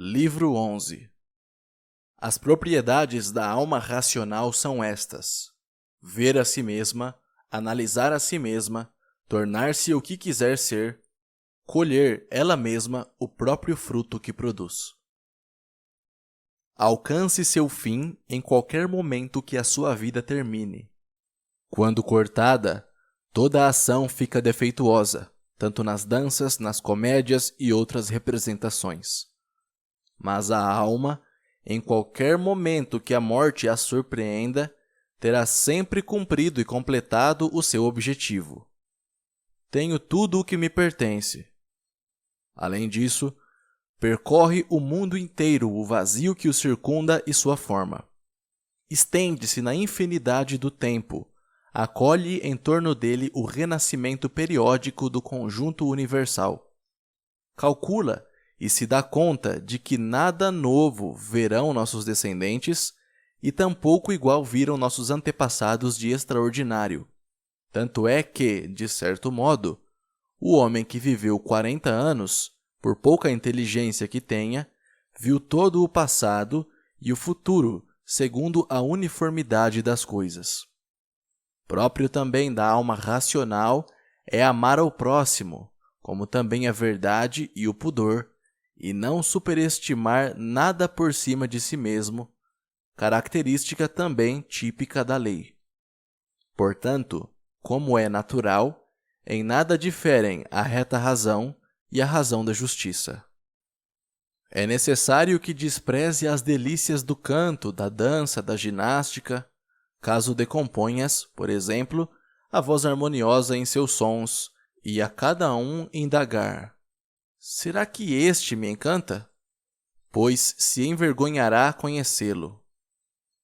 Livro 11. As propriedades da alma racional são estas: ver a si mesma, analisar a si mesma, tornar-se o que quiser ser, colher ela mesma o próprio fruto que produz. Alcance seu fim em qualquer momento que a sua vida termine. Quando cortada, toda a ação fica defeituosa, tanto nas danças, nas comédias e outras representações. Mas a alma, em qualquer momento que a morte a surpreenda, terá sempre cumprido e completado o seu objetivo. Tenho tudo o que me pertence. Além disso, percorre o mundo inteiro o vazio que o circunda e sua forma. Estende-se na infinidade do tempo, acolhe em torno dele o renascimento periódico do conjunto universal. Calcula e se dá conta de que nada novo verão nossos descendentes e tampouco igual viram nossos antepassados de extraordinário. Tanto é que, de certo modo, o homem que viveu 40 anos, por pouca inteligência que tenha, viu todo o passado e o futuro segundo a uniformidade das coisas. Próprio também da alma racional é amar ao próximo, como também a verdade e o pudor, e não superestimar nada por cima de si mesmo, característica também típica da lei. Portanto, como é natural, em nada diferem a reta razão e a razão da justiça. É necessário que despreze as delícias do canto, da dança, da ginástica, caso decomponhas, por exemplo, a voz harmoniosa em seus sons, e a cada um indagar: será que este me encanta? Pois se envergonhará conhecê-lo.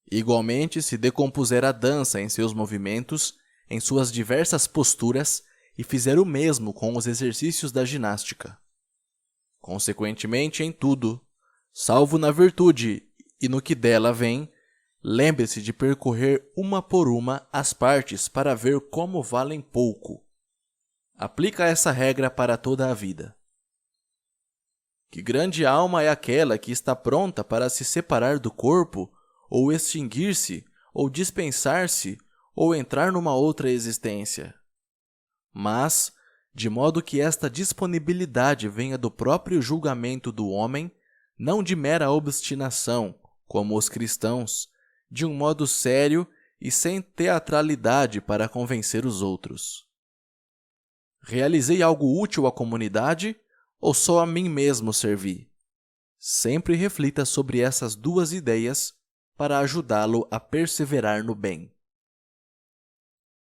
Igualmente, se decompuser a dança em seus movimentos, em suas diversas posturas, e fizer o mesmo com os exercícios da ginástica. Consequentemente, em tudo, salvo na virtude e no que dela vem, lembre-se de percorrer uma por uma as partes para ver como valem pouco. Aplica essa regra para toda a vida. Que grande alma é aquela que está pronta para se separar do corpo, ou extinguir-se, ou dispensar-se, ou entrar numa outra existência. Mas, de modo que esta disponibilidade venha do próprio julgamento do homem, não de mera obstinação, como os cristãos, de um modo sério e sem teatralidade para convencer os outros. Realizei algo útil à comunidade ou só a mim mesmo servi? Sempre reflita sobre essas duas ideias para ajudá-lo a perseverar no bem.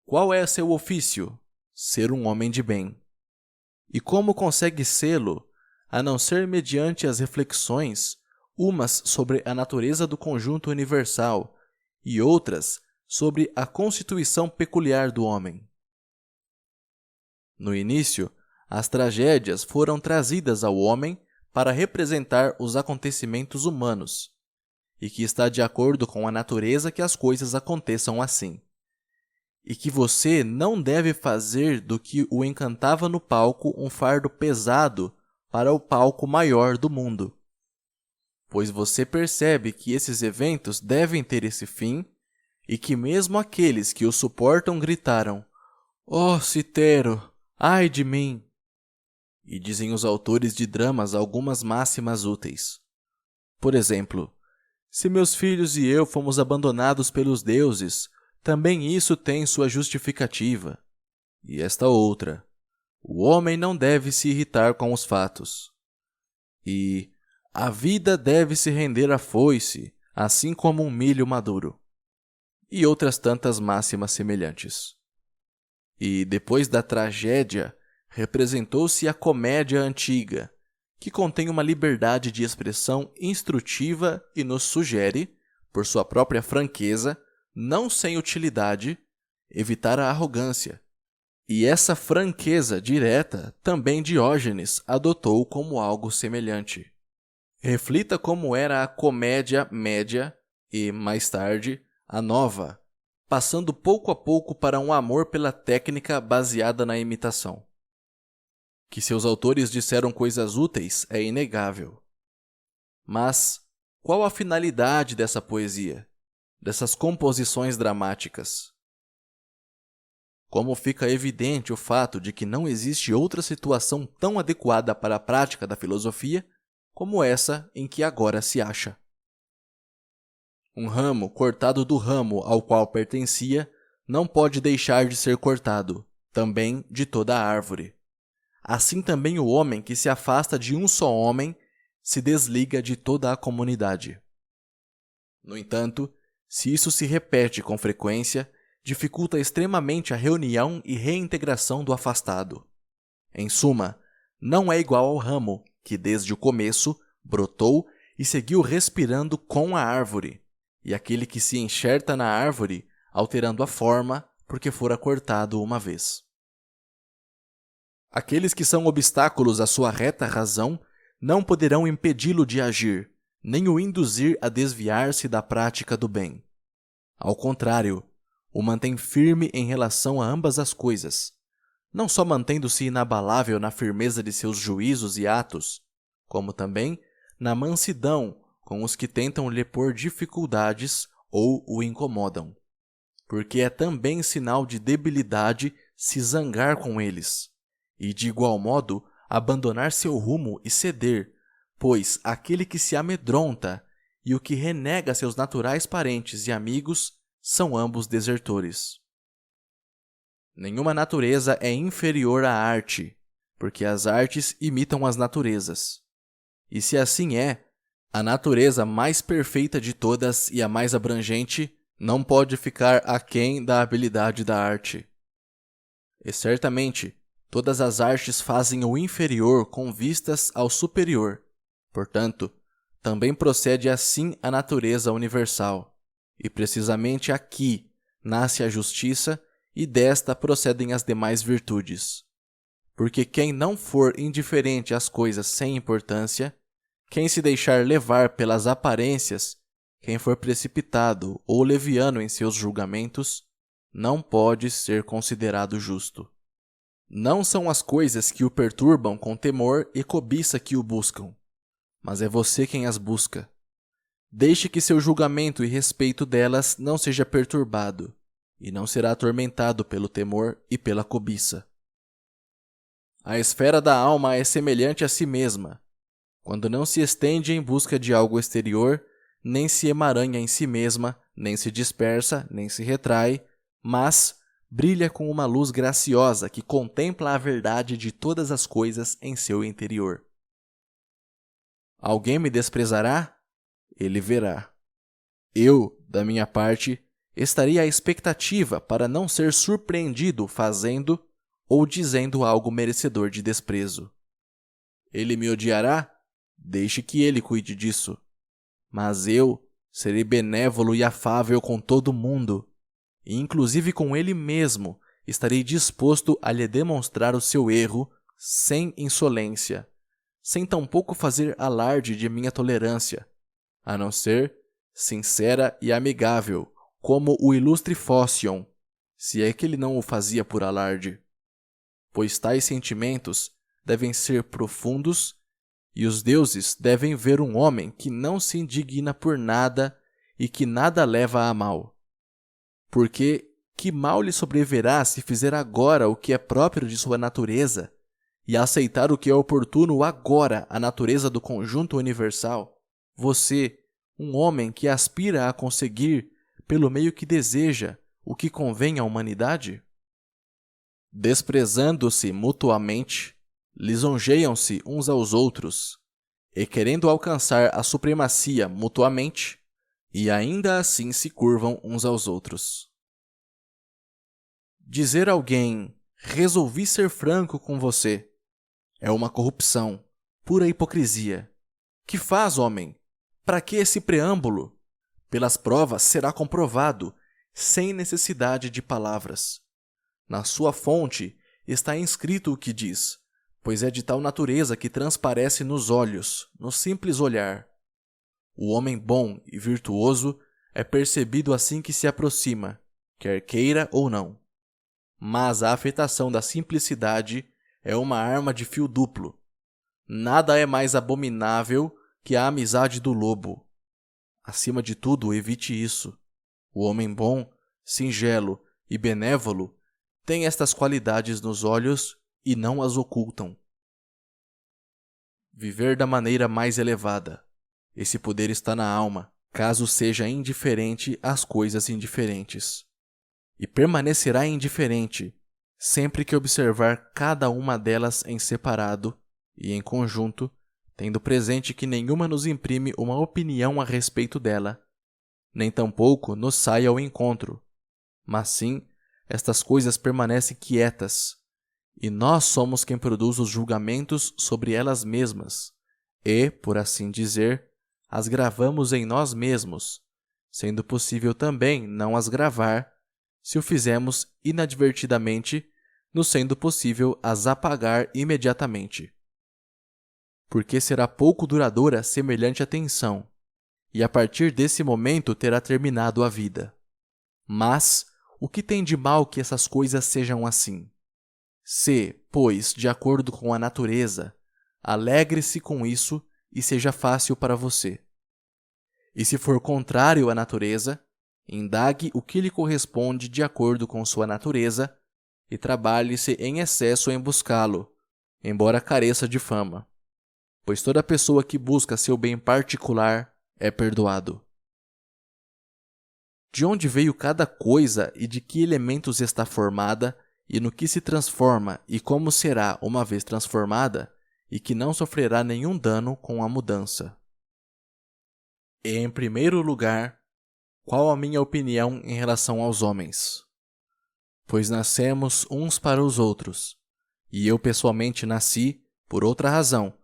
Qual é seu ofício? Ser um homem de bem. E como consegue sê-lo, a não ser mediante as reflexões, umas sobre a natureza do conjunto universal e outras sobre a constituição peculiar do homem? No início, as tragédias foram trazidas ao homem para representar os acontecimentos humanos, e que está de acordo com a natureza que as coisas aconteçam assim. E que você não deve fazer do que o encantava no palco um fardo pesado para o palco maior do mundo. Pois você percebe que esses eventos devem ter esse fim, e que mesmo aqueles que o suportam gritaram: "Oh, Citero, ai de mim!" E dizem os autores de dramas algumas máximas úteis. Por exemplo, se meus filhos e eu fomos abandonados pelos deuses, também isso tem sua justificativa. E esta outra: o homem não deve se irritar com os fatos. E a vida deve se render à foice, assim como um milho maduro. E outras tantas máximas semelhantes. E depois da tragédia, representou-se a comédia antiga, que contém uma liberdade de expressão instrutiva e nos sugere, por sua própria franqueza, não sem utilidade, evitar a arrogância. E essa franqueza direta também Diógenes adotou como algo semelhante. Reflita como era a comédia média e, mais tarde, a nova, passando pouco a pouco para um amor pela técnica baseada na imitação. Que seus autores disseram coisas úteis é inegável. Mas qual a finalidade dessa poesia, dessas composições dramáticas? Como fica evidente o fato de que não existe outra situação tão adequada para a prática da filosofia como essa em que agora se acha. Um ramo cortado do ramo ao qual pertencia não pode deixar de ser cortado, também de toda a árvore. Assim também o homem que se afasta de um só homem se desliga de toda a comunidade. No entanto, se isso se repete com frequência, dificulta extremamente a reunião e reintegração do afastado. Em suma, não é igual ao ramo que desde o começo brotou e seguiu respirando com a árvore, e aquele que se enxerta na árvore, alterando a forma porque fora cortado uma vez. Aqueles que são obstáculos à sua reta razão não poderão impedi-lo de agir, nem o induzir a desviar-se da prática do bem. Ao contrário, o mantém firme em relação a ambas as coisas, não só mantendo-se inabalável na firmeza de seus juízos e atos, como também na mansidão com os que tentam lhe pôr dificuldades ou o incomodam, porque é também sinal de debilidade se zangar com eles, e de igual modo abandonar seu rumo e ceder, pois aquele que se amedronta e o que renega seus naturais parentes e amigos são ambos desertores. Nenhuma natureza é inferior à arte, porque as artes imitam as naturezas. E se assim é, a natureza mais perfeita de todas e a mais abrangente não pode ficar aquém da habilidade da arte. E certamente, todas as artes fazem o inferior com vistas ao superior. Portanto, também procede assim a natureza universal. E precisamente aqui nasce a justiça e desta procedem as demais virtudes. Porque quem não for indiferente às coisas sem importância, quem se deixar levar pelas aparências, quem for precipitado ou leviano em seus julgamentos, não pode ser considerado justo. Não são as coisas que o perturbam com temor e cobiça que o buscam, mas é você quem as busca. Deixe que seu julgamento e respeito delas não seja perturbado, e não será atormentado pelo temor e pela cobiça. A esfera da alma é semelhante a si mesma, quando não se estende em busca de algo exterior, nem se emaranha em si mesma, nem se dispersa, nem se retrai, mas brilha com uma luz graciosa que contempla a verdade de todas as coisas em seu interior. Alguém me desprezará? Ele verá. Eu, da minha parte, estaria à expectativa para não ser surpreendido fazendo ou dizendo algo merecedor de desprezo. Ele me odiará? Deixe que ele cuide disso. Mas eu serei benévolo e afável com todo mundo, e inclusive com ele mesmo estarei disposto a lhe demonstrar o seu erro sem insolência, sem tampouco fazer alarde de minha tolerância, a não ser sincera e amigável, como o ilustre Fócion, se é que ele não o fazia por alarde. Pois tais sentimentos devem ser profundos, e os deuses devem ver um homem que não se indigna por nada e que nada leva a mal. Porque que mal lhe sobreverá se fizer agora o que é próprio de sua natureza e aceitar o que é oportuno agora à natureza do conjunto universal? Você, um homem que aspira a conseguir, pelo meio que deseja, o que convém à humanidade? Desprezando-se mutuamente, lisonjeiam-se uns aos outros, e querendo alcançar a supremacia mutuamente, e ainda assim se curvam uns aos outros. Dizer a alguém, resolvi ser franco com você, é uma corrupção, pura hipocrisia. Que faz, homem? Para que esse preâmbulo? Pelas provas será comprovado, sem necessidade de palavras. Na sua fonte está inscrito o que diz, pois é de tal natureza que transparece nos olhos, no simples olhar. O homem bom e virtuoso é percebido assim que se aproxima, quer queira ou não. Mas a afetação da simplicidade é uma arma de fio duplo. Nada é mais abominável que a amizade do lobo. Acima de tudo, evite isso. O homem bom, singelo e benévolo tem estas qualidades nos olhos e não as ocultam. Viver da maneira mais elevada. Esse poder está na alma, caso seja indiferente às coisas indiferentes. E permanecerá indiferente sempre que observar cada uma delas em separado e em conjunto, tendo presente que nenhuma nos imprime uma opinião a respeito dela, nem tampouco nos sai ao encontro, mas sim estas coisas permanecem quietas, e nós somos quem produz os julgamentos sobre elas mesmas, e, por assim dizer, as gravamos em nós mesmos, sendo possível também não as gravar, se o fizermos inadvertidamente, nos sendo possível as apagar imediatamente. Porque será pouco duradoura semelhante atenção, e a partir desse momento terá terminado a vida. Mas o que tem de mal que essas coisas sejam assim? Se, pois, de acordo com a natureza, alegre-se com isso e seja fácil para você. E se for contrário à natureza, indague o que lhe corresponde de acordo com sua natureza e trabalhe-se em excesso em buscá-lo, embora careça de fama. Pois toda pessoa que busca seu bem particular é perdoado. De onde veio cada coisa e de que elementos está formada, e no que se transforma e como será uma vez transformada, e que não sofrerá nenhum dano com a mudança. E, em primeiro lugar, qual a minha opinião em relação aos homens? Pois nascemos uns para os outros, e eu pessoalmente nasci, por outra razão,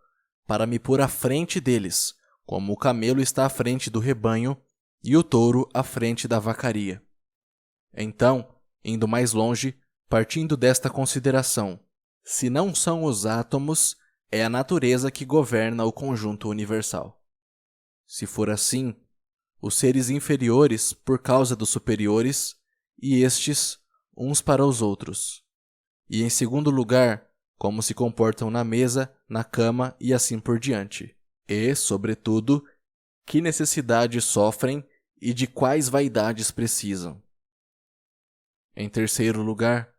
para me pôr à frente deles, como o camelo está à frente do rebanho e o touro à frente da vacaria. Então, indo mais longe, partindo desta consideração, se não são os átomos, é a natureza que governa o conjunto universal. Se for assim, os seres inferiores por causa dos superiores, e estes uns para os outros. E em segundo lugar, como se comportam na mesa, na cama e assim por diante. E, sobretudo, que necessidades sofrem e de quais vaidades precisam. Em terceiro lugar,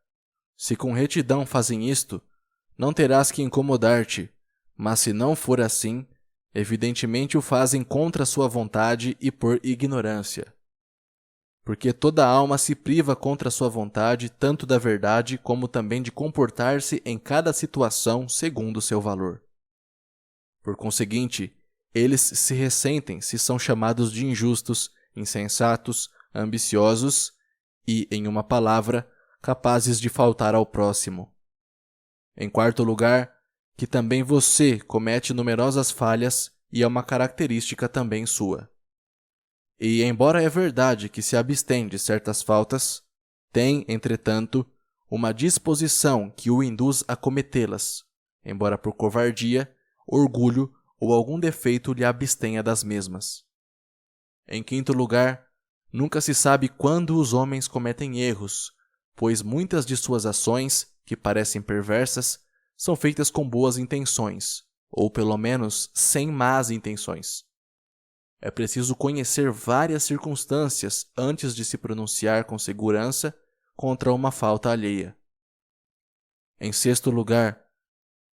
se com retidão fazem isto, não terás que incomodar-te, mas se não for assim, evidentemente o fazem contra sua vontade e por ignorância. Porque toda alma se priva contra sua vontade tanto da verdade como também de comportar-se em cada situação segundo seu valor. Por conseguinte, eles se ressentem se são chamados de injustos, insensatos, ambiciosos e, em uma palavra, capazes de faltar ao próximo. Em quarto lugar, que também você comete numerosas falhas e é uma característica também sua. E, embora é verdade que se abstém de certas faltas, tem, entretanto, uma disposição que o induz a cometê-las, embora por covardia, orgulho ou algum defeito lhe abstenha das mesmas. Em quinto lugar, nunca se sabe quando os homens cometem erros, pois muitas de suas ações, que parecem perversas, são feitas com boas intenções, ou pelo menos sem más intenções. É preciso conhecer várias circunstâncias antes de se pronunciar com segurança contra uma falta alheia. Em sexto lugar,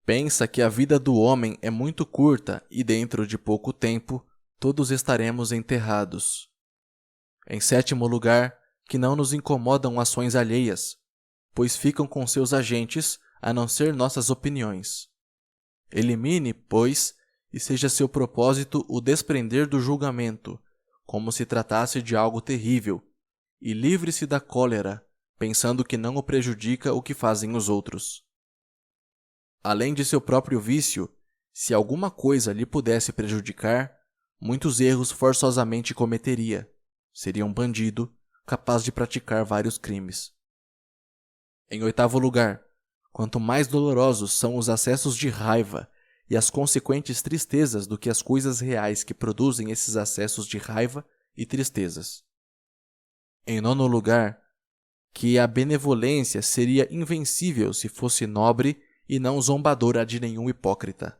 pensa que a vida do homem é muito curta e dentro de pouco tempo todos estaremos enterrados. Em sétimo lugar, que não nos incomodam ações alheias, pois ficam com seus agentes a não ser nossas opiniões. Elimine, pois, e seja seu propósito o desprender do julgamento, como se tratasse de algo terrível, e livre-se da cólera, pensando que não o prejudica o que fazem os outros. Além de seu próprio vício, se alguma coisa lhe pudesse prejudicar, muitos erros forçosamente cometeria. Seria um bandido, capaz de praticar vários crimes. Em oitavo lugar, quanto mais dolorosos são os acessos de raiva e as consequentes tristezas do que as coisas reais que produzem esses acessos de raiva e tristezas. Em nono lugar, que a benevolência seria invencível se fosse nobre e não zombadora de nenhum hipócrita.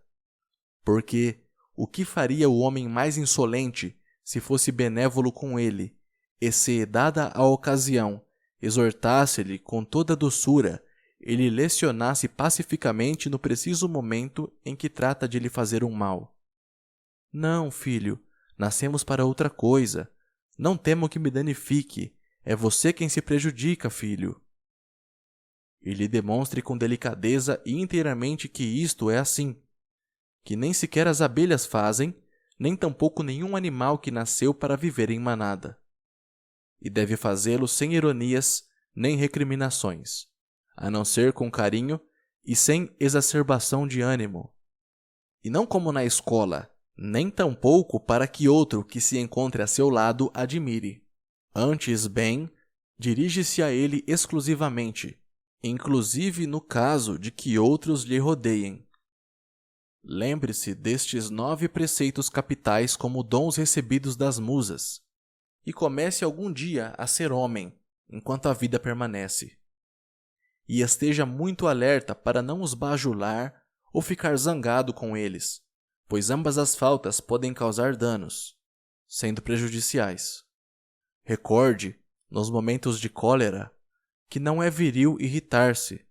Porque o que faria o homem mais insolente se fosse benévolo com ele, e se, dada a ocasião, exortasse-lhe com toda doçura, e lhe lecionasse pacificamente no preciso momento em que trata de lhe fazer um mal? Não, filho, nascemos para outra coisa. Não temo que me danifique. É você quem se prejudica, filho. E lhe demonstre com delicadeza e inteiramente que isto é assim, que nem sequer as abelhas fazem, nem tampouco nenhum animal que nasceu para viver em manada. E deve fazê-lo sem ironias nem recriminações, a não ser com carinho e sem exacerbação de ânimo. E não como na escola, nem tampouco para que outro que se encontre a seu lado admire. Antes, bem, dirige-se a ele exclusivamente, inclusive no caso de que outros lhe rodeiem. Lembre-se destes 9 preceitos capitais como dons recebidos das musas, e comece algum dia a ser homem, enquanto a vida permanece. E esteja muito alerta para não os bajular ou ficar zangado com eles, pois ambas as faltas podem causar danos, sendo prejudiciais. Recorde, nos momentos de cólera, que não é viril irritar-se,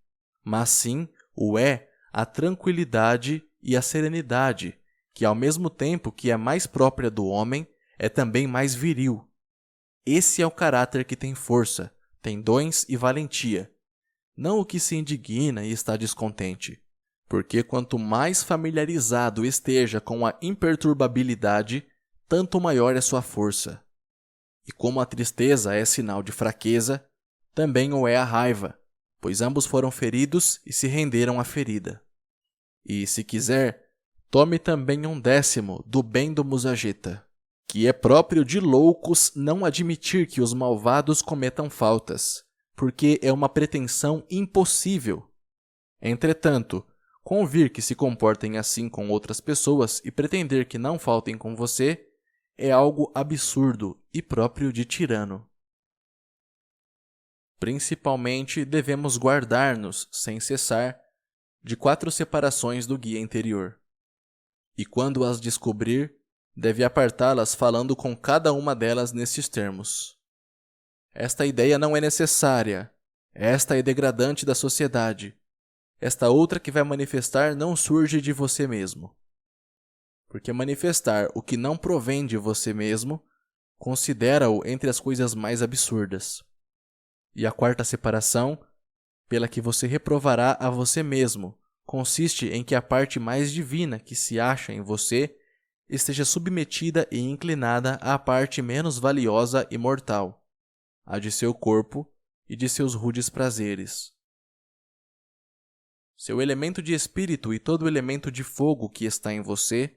mas sim o é a tranquilidade e a serenidade, que ao mesmo tempo que é mais própria do homem, é também mais viril. Esse é o caráter que tem força, tem dons e valentia, não o que se indigna e está descontente, porque quanto mais familiarizado esteja com a imperturbabilidade, tanto maior é sua força. E como a tristeza é sinal de fraqueza, também o é a raiva, pois ambos foram feridos e se renderam à ferida. E, se quiser, tome também 1/10 do bem do Musageta, que é próprio de loucos não admitir que os malvados cometam faltas, porque é uma pretensão impossível. Entretanto, convir que se comportem assim com outras pessoas e pretender que não faltem com você é algo absurdo e próprio de tirano. Principalmente, devemos guardar-nos, sem cessar, de 4 separações do guia interior. E quando as descobrir, deve apartá-las falando com cada uma delas nestes termos: esta ideia não é necessária, esta é degradante da sociedade, esta outra que vai manifestar não surge de você mesmo. Porque manifestar o que não provém de você mesmo, considera-o entre as coisas mais absurdas. E a 4ª separação, pela que você reprovará a você mesmo, consiste em que a parte mais divina que se acha em você esteja submetida e inclinada à parte menos valiosa e mortal, a de seu corpo e de seus rudes prazeres. Seu elemento de espírito e todo o elemento de fogo que está em você,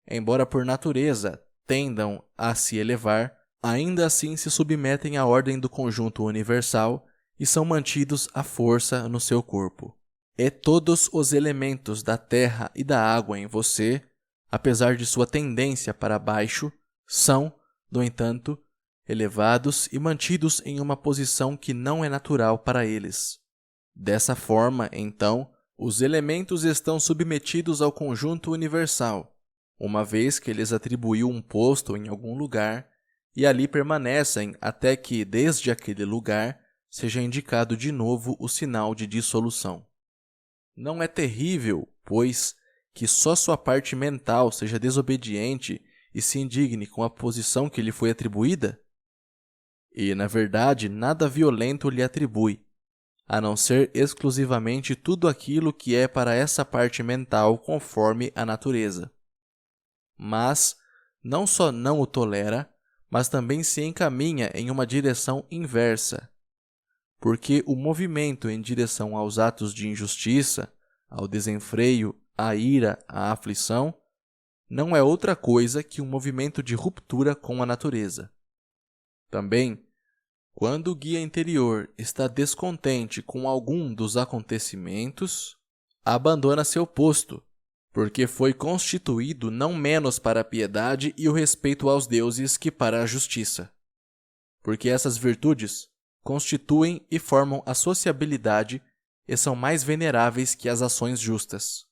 embora por natureza tendam a se elevar, ainda assim se submetem à ordem do conjunto universal e são mantidos à força no seu corpo. E todos os elementos da terra e da água em você, apesar de sua tendência para baixo, são, no entanto, elevados e mantidos em uma posição que não é natural para eles. Dessa forma, então, os elementos estão submetidos ao conjunto universal, uma vez que lhes atribuiu um posto em algum lugar, e ali permanecem até que, desde aquele lugar, seja indicado de novo o sinal de dissolução. Não é terrível, pois, que só sua parte mental seja desobediente e se indigne com a posição que lhe foi atribuída? E, na verdade, nada violento lhe atribui, a não ser exclusivamente tudo aquilo que é para essa parte mental conforme a natureza. Mas, não só não o tolera, mas também se encaminha em uma direção inversa, porque o movimento em direção aos atos de injustiça, ao desenfreio, à ira, à aflição, não é outra coisa que um movimento de ruptura com a natureza. Também, quando o guia interior está descontente com algum dos acontecimentos, abandona seu posto, porque foi constituído não menos para a piedade e o respeito aos deuses que para a justiça. Porque essas virtudes constituem e formam a sociabilidade e são mais veneráveis que as ações justas.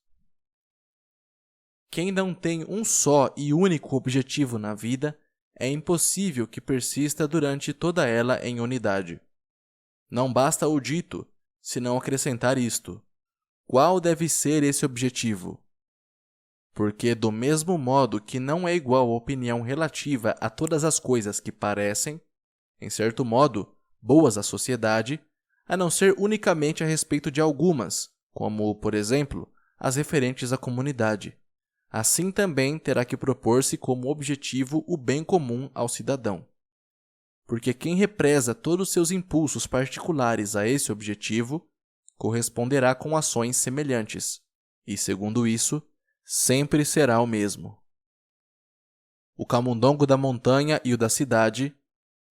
Quem não tem um só e único objetivo na vida, é impossível que persista durante toda ela em unidade. Não basta o dito, senão acrescentar isto: qual deve ser esse objetivo? Porque, do mesmo modo que não é igual a opinião relativa a todas as coisas que parecem, em certo modo, boas à sociedade, a não ser unicamente a respeito de algumas, como, por exemplo, as referentes à comunidade. Assim também terá que propor-se como objetivo o bem comum ao cidadão. Porque quem represa todos os seus impulsos particulares a esse objetivo, corresponderá com ações semelhantes, e, segundo isso, sempre será o mesmo. O camundongo da montanha e o da cidade,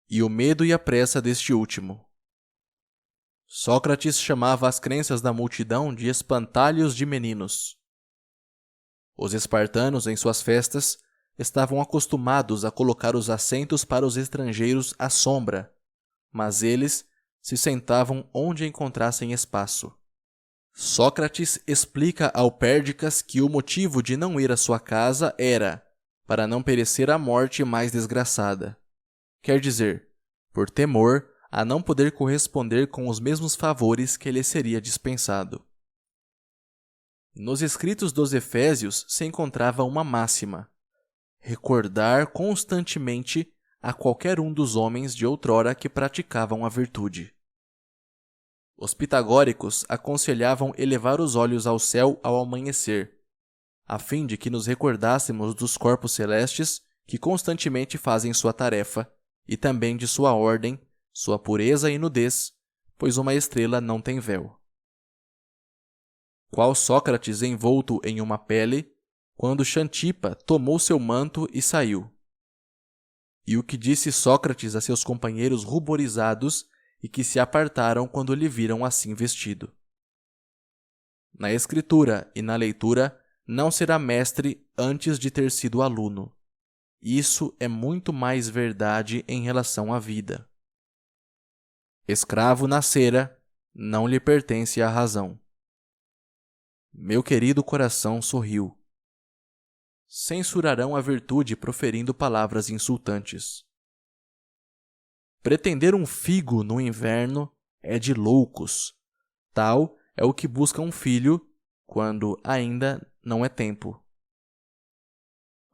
e o medo e a pressa deste último. Sócrates chamava as crenças da multidão de espantalhos de meninos. Os espartanos, em suas festas, estavam acostumados a colocar os assentos para os estrangeiros à sombra, mas eles se sentavam onde encontrassem espaço. Sócrates explica ao Pérdicas que o motivo de não ir à sua casa era para não perecer a morte mais desgraçada. Quer dizer, por temor a não poder corresponder com os mesmos favores que lhe seria dispensado. Nos escritos dos Efésios se encontrava uma máxima: recordar constantemente a qualquer um dos homens de outrora que praticavam a virtude. Os pitagóricos aconselhavam elevar os olhos ao céu ao amanhecer, a fim de que nos recordássemos dos corpos celestes que constantemente fazem sua tarefa, e também de sua ordem, sua pureza e nudez, pois uma estrela não tem véu. Qual Sócrates envolto em uma pele, quando Xantipa tomou seu manto e saiu. E o que disse Sócrates a seus companheiros ruborizados e que se apartaram quando lhe viram assim vestido. Na escritura e na leitura não será mestre antes de ter sido aluno. Isso é muito mais verdade em relação à vida. Escravo nascera, não lhe pertence a razão. Meu querido coração sorriu. Censurarão a virtude proferindo palavras insultantes. Pretender um figo no inverno é de loucos. Tal é o que busca um filho quando ainda não é tempo.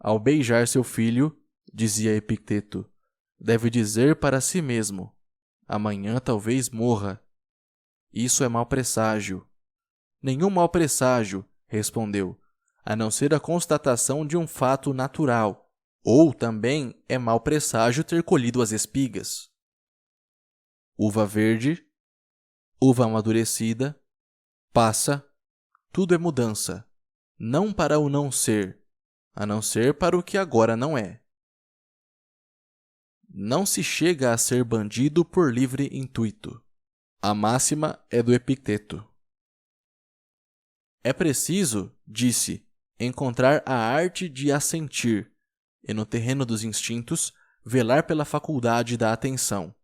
Ao beijar seu filho, dizia Epicteto, deve dizer para si mesmo: amanhã talvez morra. Isso é mau presságio. Nenhum mau presságio, respondeu, a não ser a constatação de um fato natural, ou também é mau presságio ter colhido as espigas. Uva verde, uva amadurecida, passa, tudo é mudança, não para o não ser, a não ser para o que agora não é. Não se chega a ser bandido por livre intuito. A máxima é do Epicteto. É preciso, disse, encontrar a arte de assentir, e no terreno dos instintos, velar pela faculdade da atenção,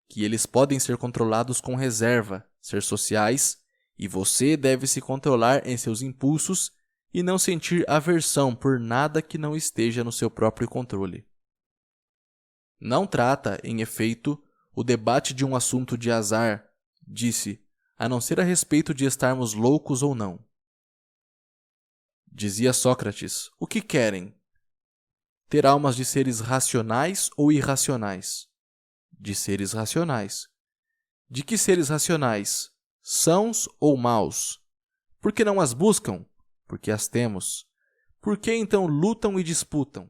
que eles podem ser controlados com reserva, ser sociais, e você deve se controlar em seus impulsos e não sentir aversão por nada que não esteja no seu próprio controle. Não trata, em efeito, o debate de um assunto de azar, disse, a não ser a respeito de estarmos loucos ou não. Dizia Sócrates, o que querem? Ter almas de seres racionais ou irracionais? De seres racionais. De que seres racionais? Sãos ou maus? Por que não as buscam? Porque as temos. Por que então lutam e disputam?